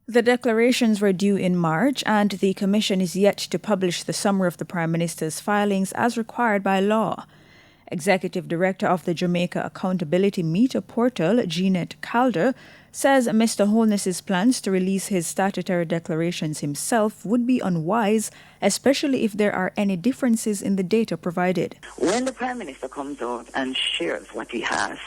The declarations were due in March, and the Commission is yet to publish the summary of the Prime Minister's filings as required by law. Executive Director of the Jamaica Accountability Meter Portal, Jeanette Calder, says Mr. Holness's plans to release his statutory declarations himself would be unwise, especially if there are any differences in the data provided. When the Prime Minister comes out and shares what he has,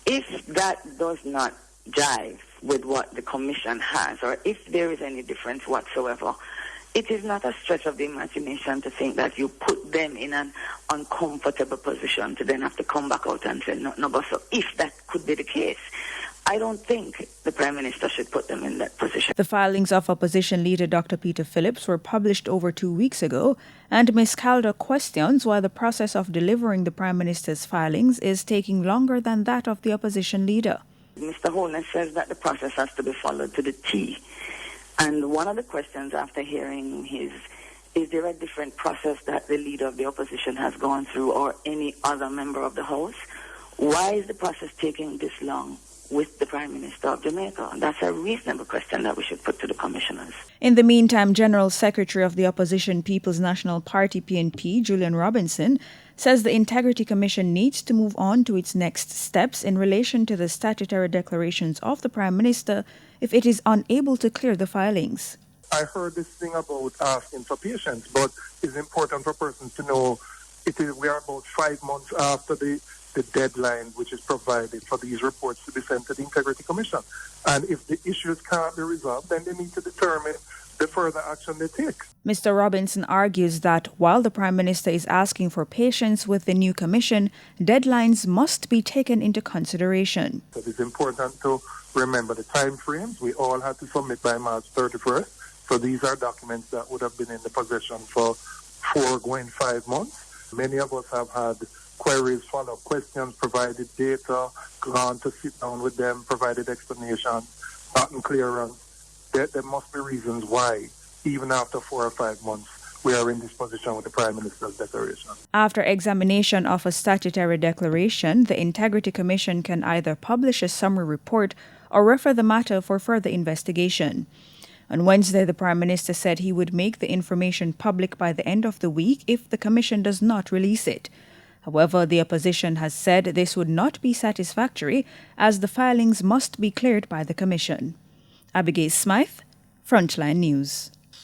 if that does not jive with what the Commission has, or if there is any difference whatsoever, it is not a stretch of the imagination to think that you put them in an uncomfortable position to then have to come back out and say, no, but so if that could be the case, I don't think the Prime Minister should put them in that position. The filings of opposition leader Dr. Peter Phillips were published over 2 weeks ago, and Ms. Calder questions why the process of delivering the Prime Minister's filings is taking longer than that of the opposition leader. Mr. Holness says that the process has to be followed to the T. And one of the questions after hearing is there a different process that the leader of the opposition has gone through or any other member of the House? Why is the process taking this long with the Prime Minister of Jamaica? And that's a reasonable question that we should put to the commissioners. In the meantime, General Secretary of the Opposition People's National Party, PNP, Julian Robinson, says the Integrity Commission needs to move on to its next steps in relation to the statutory declarations of the Prime Minister if it is unable to clear the filings. I heard this thing about asking for patience, but it's important for persons to know we are about 5 months after the deadline which is provided for these reports to be sent to the Integrity Commission. And if the issues can't be resolved, then they need to determine the further action they take. Mr. Robinson argues that while the Prime Minister is asking for patience with the new commission, deadlines must be taken into consideration. So it's important to remember the time frames. We all had to submit by March 31st. So these are documents that would have been in the possession for 4 going 5 months. Many of us have had queries, follow-up questions, provided data, gone to sit down with them, provided explanations, gotten clearance. There must be reasons why, even after 4 or 5 months, we are in this position with the Prime Minister's declaration. After examination of a statutory declaration, the Integrity Commission can either publish a summary report or refer the matter for further investigation. On Wednesday, the Prime Minister said he would make the information public by the end of the week if the Commission does not release it. However, the opposition has said this would not be satisfactory as the filings must be cleared by the Commission. Abigail Smythe, Frontline News.